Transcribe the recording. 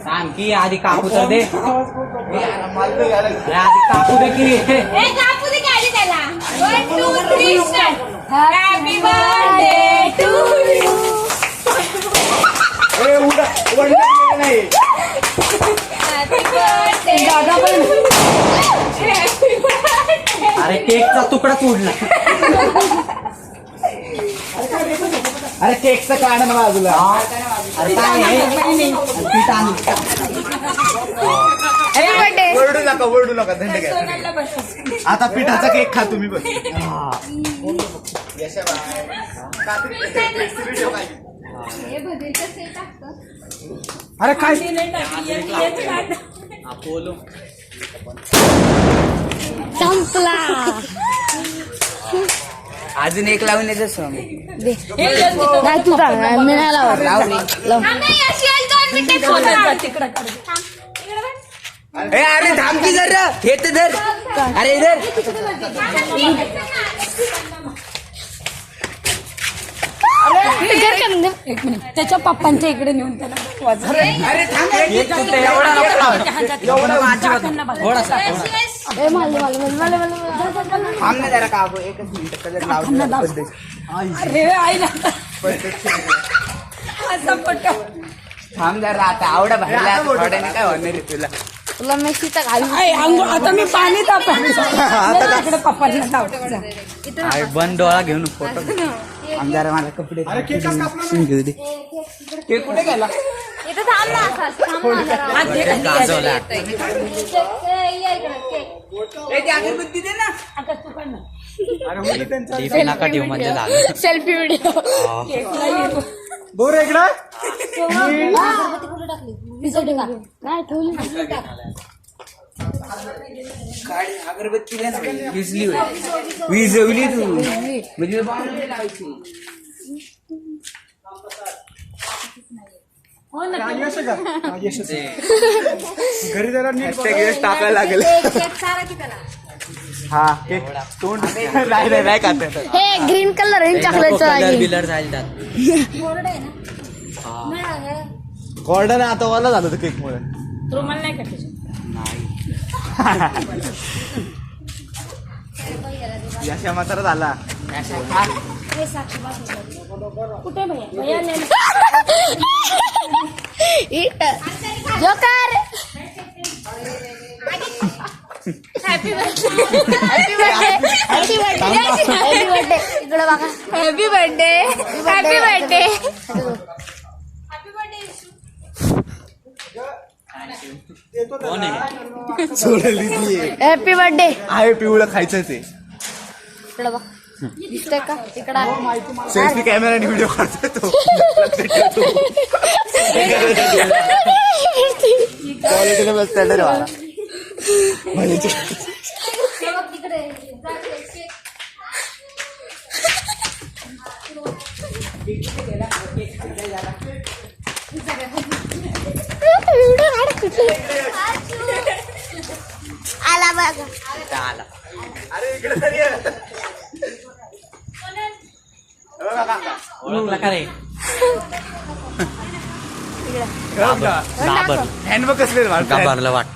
सांग की आधी कापू तर दे. आधी कापू दे की. कापू दे आधी त्याला. 1 2 3 start. Happy birthday to you. नाही हॅपी बर्थडे. अरे केकचा तुकडा तोडला. अरे केकचं काढ ना बाजूला. अरे काय आहे? पीठ आणू. ओरडू नका थंड घ्या. आता पिठाचा केक खा तुम्ही बस. अरे काय बोलो. संपला. अजून एक लावून येते सर. नाही तू मी नाही लावत. अरे थांब की जरा. हे तर धर. अरे इधर. एक मिनिट त्याच्या पप्पांच्या इकडे नेऊन त्याला वाजव. अरे थांब. एवढा नको लावू. थोडासा. थांब ना जरा काकू. एकच मिनिट कलर लावतो. अरे आई ना असा पटका. थांब जरा. आता आवडा भरला. थोड्याने काय होणार आहे तुला. तुला मेशीचा आता मी पाणी तापवले पप्पांना लावतो. बंद डोळा घेऊन फोटो. जरा मला कपडे घेऊ दे. केक कुठे गेला? इथं थांब ना गाजवला. अगरबत्ती दे ना. नका ठेव म्हणजे झालं. Selfie video. बोर इकडं काय ठेवली अगरबत्ती विजली विजवली तू म्हणजे लावायची. घरी जरा नीट टाकायला लागेल. हा केक तोंड नाही खात. हे ग्रीन कलर आहे चॉकलेटचा. बिलर जाईल त्यात. कॉर्डन आता वाला झालं केक मुळे. रुमाल नाही का याच्या मात्र झाला. कुठे भैया joker. Happy birthday. Happy birthday. Happy birthday. Happy birthday. इकडे बघा. Happy birthday. Happy birthday. Happy birthday. आहे पिवळं खायचं ते. इकडे बघ. दिसतंय का इकडे. सेल्फी कॅमेराने व्हिडिओ काढतोय तो. क्वालिटीने बस स्टँडर्ड वाला. आला बघा. आला. अरे इकडे तरी ओळखला का रे? हँडबग कसले गाभारलं वाटतं.